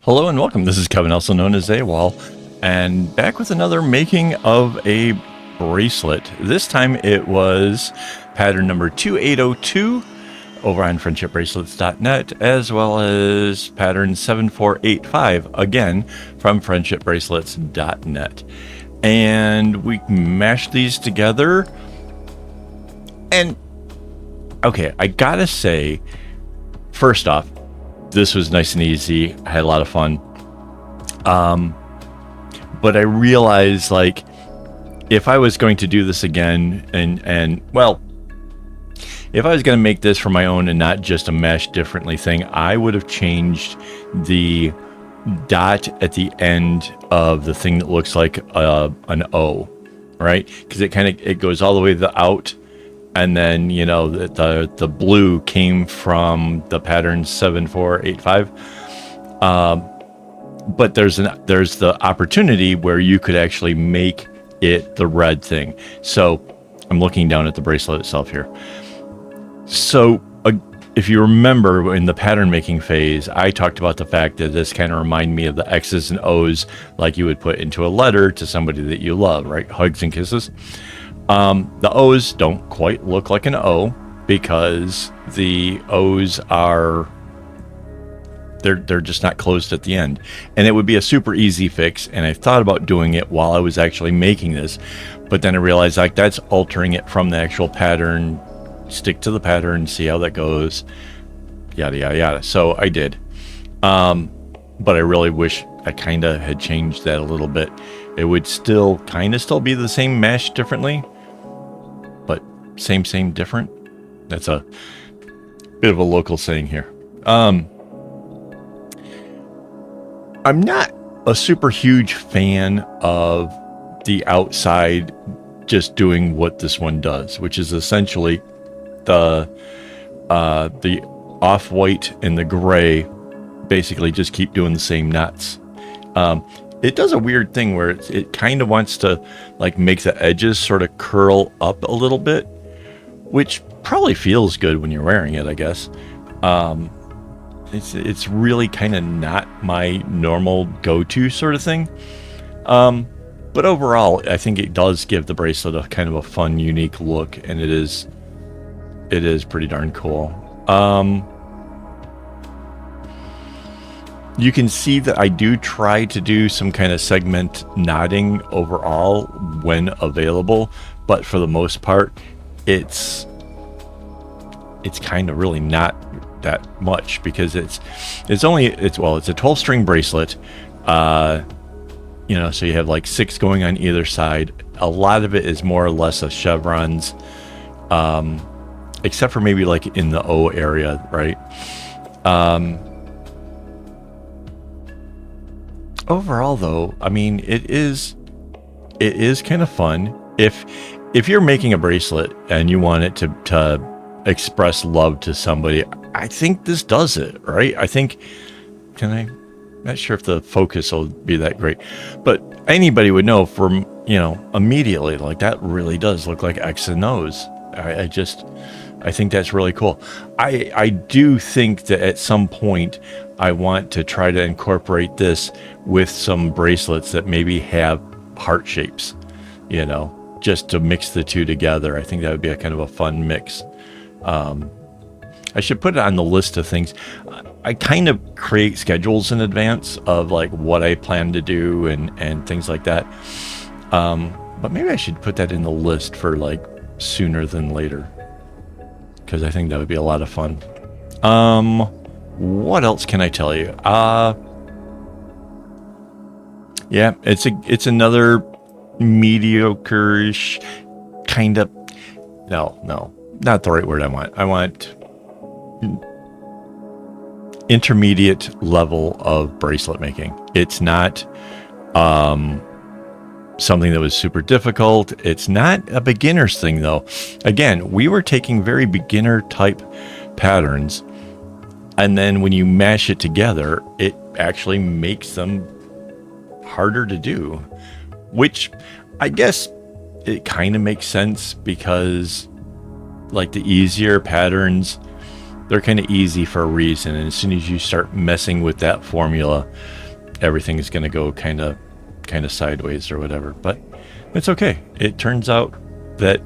Hello and welcome. This is Kevin, also known as AWOL, and back with another making of a bracelet. This time it was pattern number 2802 over on friendshipbracelets.net, as well as pattern 7485, again from friendshipbracelets.net. And we mashed these together. And okay, I gotta say, first off, this was nice and easy. I had a lot of fun. But I realized, like, if I was going to do this again, and well, if I was going to make this for my own and not just a mesh differently thing, I would have changed the dot at the end of the thing that looks like an O, right? Because it goes all the way to the out. And then, the blue came from the pattern 7485. But there's the opportunity where you could actually make it the red thing. So I'm looking down at the bracelet itself here. So if you remember in the pattern making phase, I talked about the fact that this kind of reminded me of the X's and O's like you would put into a letter to somebody that you love, right? Hugs and kisses. The O's don't quite look like an O because the O's they're just not closed at the end. And it would be a super easy fix. And I thought about doing it while I was actually making this, but then I realized, like, that's altering it from the actual pattern. Stick to the pattern, see how that goes, yada, yada, yada. So I did. But I really wish I kind of had changed that a little bit. It would still be the same mesh differently, but same, different. That's a bit of a local saying here. I'm not a super huge fan of the outside just doing what this one does, which is essentially the off-white and the gray basically just keep doing the same knots. It does a weird thing where it kind of wants to, like, make the edges sort of curl up a little bit, which probably feels good when you're wearing it, I guess. It's really kind of not my normal go-to sort of thing. But overall, I think it does give the bracelet a kind of a fun, unique look, and it is pretty darn cool. You can see that I do try to do some kind of segment knotting overall when available, but for the most part, it's kind of really not that much because it's a 12-string bracelet. So you have like 6 going on either side. A lot of it is more or less a chevrons, except for maybe like in the O area, right? Overall, though, I mean, it is kind of fun. If you're making a bracelet and you want it to express love to somebody, I think this does it, right? Not sure if the focus will be that great, but anybody would know from, immediately, like, that really does look like X and O's. I think that's really cool. I do think that at some point I want to try to incorporate this with some bracelets that maybe have heart shapes, just to mix the two together. I think that would be a kind of a fun mix. I should put it on the list of things. I kind of create schedules in advance of like what I plan to do and things like that. But maybe I should put that in the list for like sooner than later, because I think that would be a lot of fun. What else can I tell you? Yeah, it's another mediocre-ish kind of. No, not the right word I want. I want intermediate level of bracelet making. It's not something that was super difficult. It's not a beginner's thing, though. Again, we were taking very beginner type patterns, and then when you mash it together, it actually makes them harder to do, which I guess it kind of makes sense because, like, the easier patterns, they're kind of easy for a reason. And as soon as you start messing with that formula, everything is going to go kind of sideways or whatever. But it's okay. It turns out that,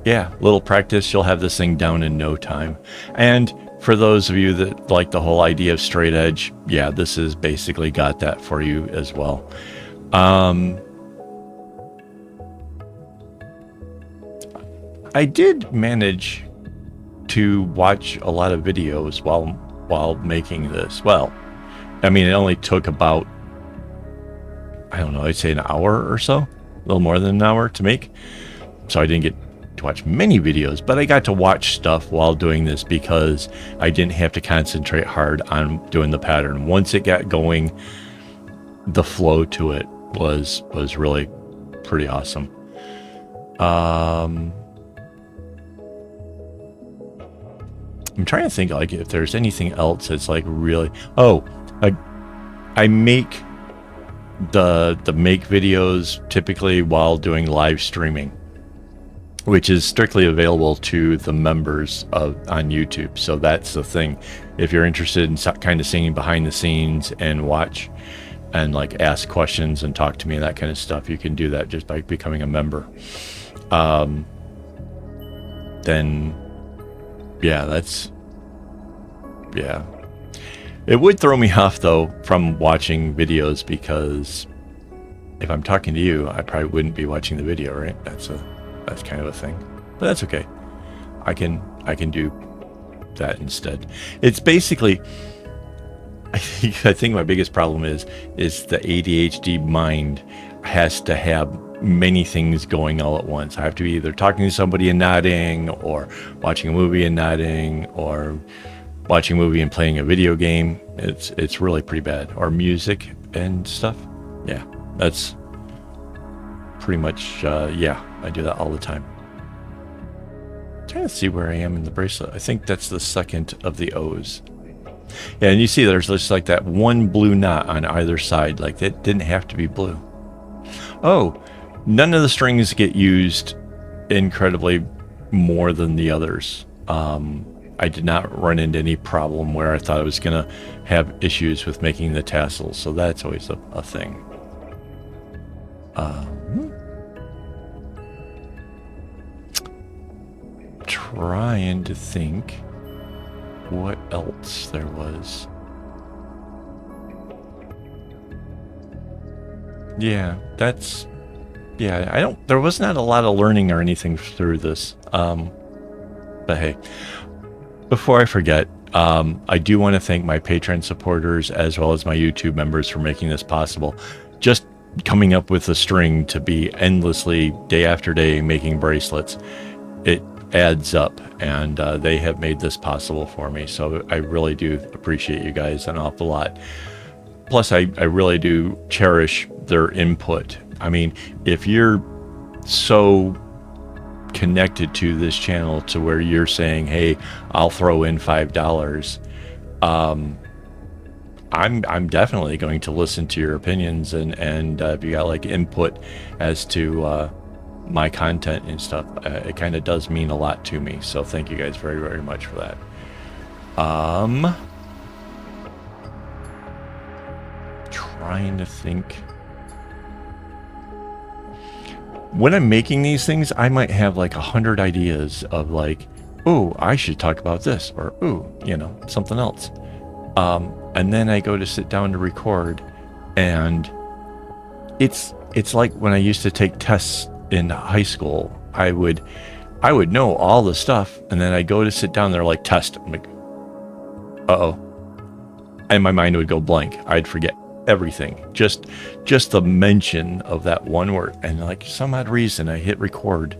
yeah, little practice, you'll have this thing down in no time. And for those of you that like the whole idea of straight edge, yeah, this has basically got that for you as well. I did manage to watch a lot of videos while making this. Well, I mean, it only took about, I don't know, I'd say an hour or so, a little more than an hour to make. So I didn't get to watch many videos, but I got to watch stuff while doing this because I didn't have to concentrate hard on doing the pattern. Once it got going, the flow to it was really pretty awesome. I'm trying to think like if there's anything else that's like really, I make the make videos typically while doing live streaming, which is strictly available to the members on YouTube. So that's the thing. If you're interested in kind of seeing behind the scenes and watch and like ask questions and talk to me and that kind of stuff, you can do that just by becoming a member. Then yeah, it would throw me off though from watching videos, because if I'm talking to you, I probably wouldn't be watching the video, right? That's kind of a thing, but that's okay. I can do that instead. It's basically, I think my biggest problem is the ADHD mind has to have many things going all at once. I have to be either talking to somebody and nodding, or watching a movie and nodding, or watching a movie and playing a video game. It's really pretty bad. Or music and stuff. Yeah, that's pretty much, yeah, I do that all the time. I'm trying to see where I am in the bracelet. I think that's the second of the O's. Yeah, and you see there's just like that one blue knot on either side. Like that didn't have to be blue. Oh, none of the strings get used incredibly more than the others. I did not run into any problem where I thought I was going to have issues with making the tassels. So that's always a thing. Trying to think what else there was. Yeah, there was not a lot of learning or anything through this. But hey, before I forget, I do want to thank my Patreon supporters as well as my YouTube members for making this possible. Just coming up with a string to be endlessly, day after day, making bracelets, it adds up, and they have made this possible for me. So I really do appreciate you guys an awful lot. Plus, I really do cherish their input. I mean, if you're so connected to this channel to where you're saying, hey, I'll throw in $5, I'm definitely going to listen to your opinions, and if you got like input as to my content and stuff, it kind of does mean a lot to me. So thank you guys very, very much for that. Trying to think. When I'm making these things, I might have like 100 ideas of like, oh, I should talk about this, or oh, something else. And then I go to sit down to record, and it's like when I used to take tests in high school. I would know all the stuff, and then I go to sit down, they're like, test. I'm like, uh-oh. And my mind would go blank. I'd forget everything, just the mention of that one word, and like some odd reason I hit record,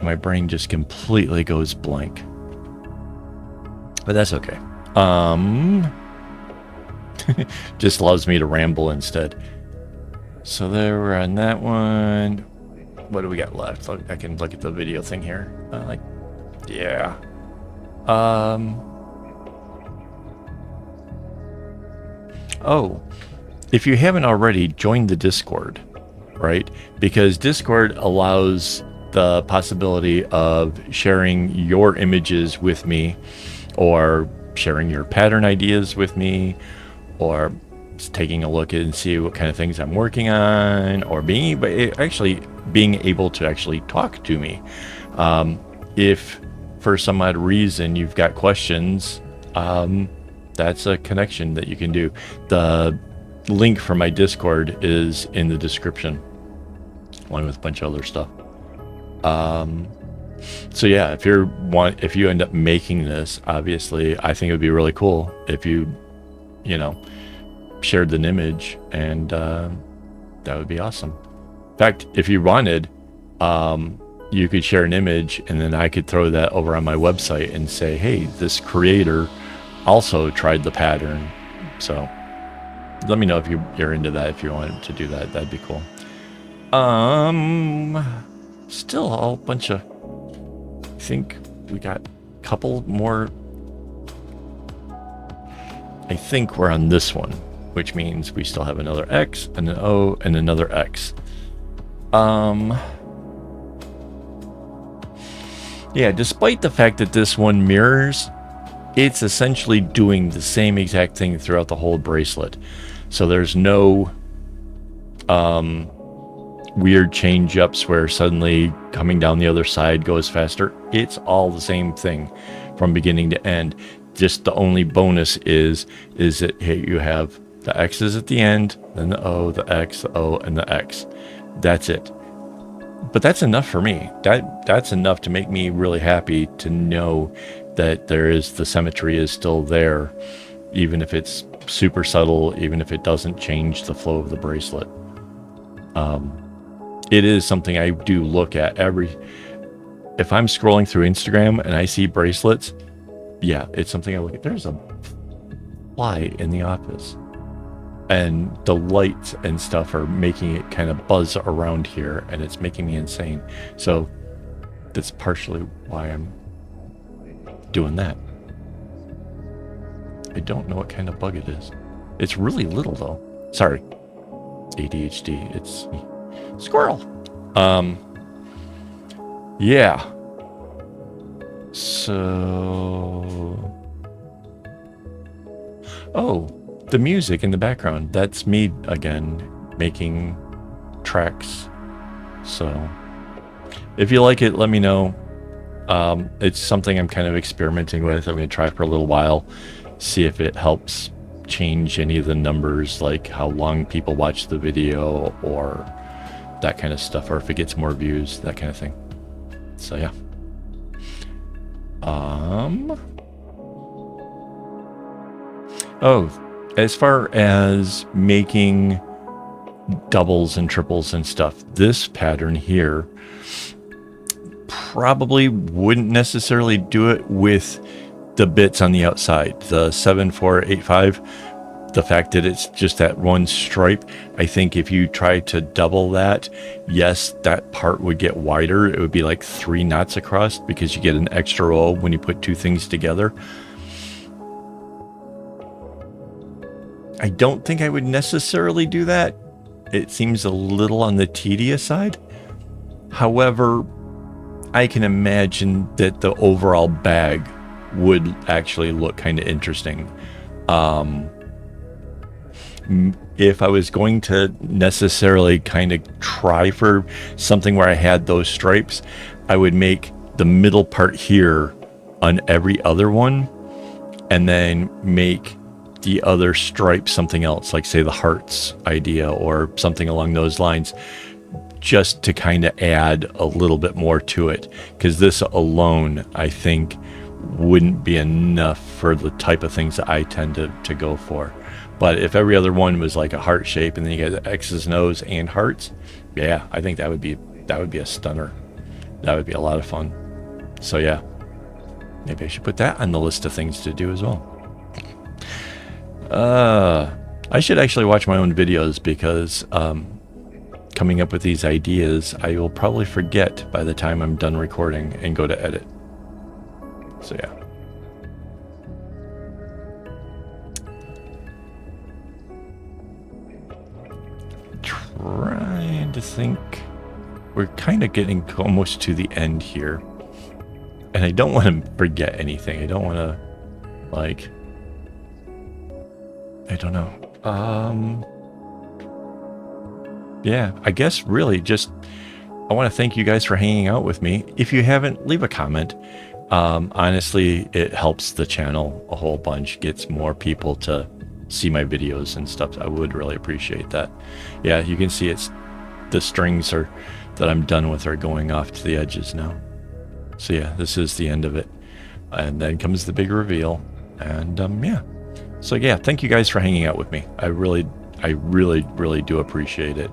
my brain just completely goes blank. But that's okay. Just allows me to ramble instead. So there, we're on that one. What do we got left? I can look at the video thing here. Yeah. Oh, if you haven't already, join the Discord, right? Because Discord allows the possibility of sharing your images with me or sharing your pattern ideas with me, or taking a look and see what kind of things I'm working on, or being able to actually talk to me. If for some odd reason you've got questions, that's a connection that you can do. The link for my Discord is in the description, along with a bunch of other stuff. So yeah, if you end up making this, obviously, I think it would be really cool if you shared an image, and that would be awesome. In fact, if you wanted, you could share an image, and then I could throw that over on my website and say, hey, this creator also tried the pattern. So let me know if you're into that. If you wanted to do that, that'd be cool. Still a bunch of, I think we got a couple more. I think we're on this one, which means we still have another X and an O and another X. Yeah, despite the fact that this one mirrors, it's essentially doing the same exact thing throughout the whole bracelet. So there's no weird change ups where suddenly coming down the other side goes faster. It's all the same thing from beginning to end. Just the only bonus is that you have the X's at the end, then the O, the X, the O, and the X. That's it. But that's enough for me. That's enough to make me really happy to know that the symmetry is still there, even if it's super subtle, even if it doesn't change the flow of the bracelet. It is something I do look at if I'm scrolling through Instagram and I see bracelets, yeah, it's something I look at. There's a fly in the office, and the lights and stuff are making it kind of buzz around here, and it's making me insane. So that's partially why I'm doing that. I don't know what kind of bug it is. It's really little though. Sorry. ADHD. It's squirrel. Yeah. So, oh, the music in the background, that's me again making tracks. So if you like it, let me know. It's something I'm kind of experimenting with. I'm going to try for a little while, see if it helps change any of the numbers, like how long people watch the video or that kind of stuff, or if it gets more views, that kind of thing. So yeah. Oh, as far as making doubles and triples and stuff, this pattern here probably wouldn't necessarily do it with the bits on the outside. The 7485, the fact that it's just that one stripe, I think if you try to double that, yes, that part would get wider. It would be like 3 knots across because you get an extra O when you put two things together. I don't think I would necessarily do that. It seems a little on the tedious side. However, I can imagine that the overall bag would actually look kind of interesting. If I was going to necessarily kind of try for something where I had those stripes, I would make the middle part here on every other one, and then make the other stripe something else, like say the hearts idea or something along those lines, just to kind of add a little bit more to it, because this alone I think wouldn't be enough for the type of things that I tend to go for. But if every other one was like a heart shape and then you get the X's and O's and hearts, yeah, I think that would be a stunner. That would be a lot of fun. So yeah, maybe I should put that on the list of things to do as well. I should actually watch my own videos, because coming up with these ideas, I will probably forget by the time I'm done recording and go to edit. So yeah. Trying to think. We're kind of getting almost to the end here, and I don't want to forget anything. I don't want to Like, I don't know. Yeah, I guess really just I want to thank you guys for hanging out with me. If you haven't, leave a comment. Honestly, it helps the channel a whole bunch, gets more people to see my videos and stuff. I would really appreciate that. Yeah, you can see it's the strings are that I'm done with are going off to the edges now. So yeah, this is the end of it. And then comes the big reveal. And yeah. So yeah, thank you guys for hanging out with me. I really do appreciate it.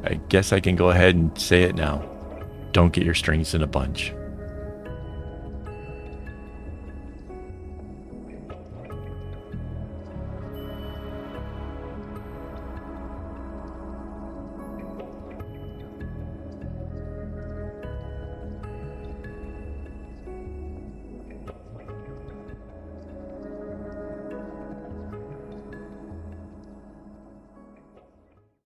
I guess I can go ahead and say it now. Don't get your strings in a bunch.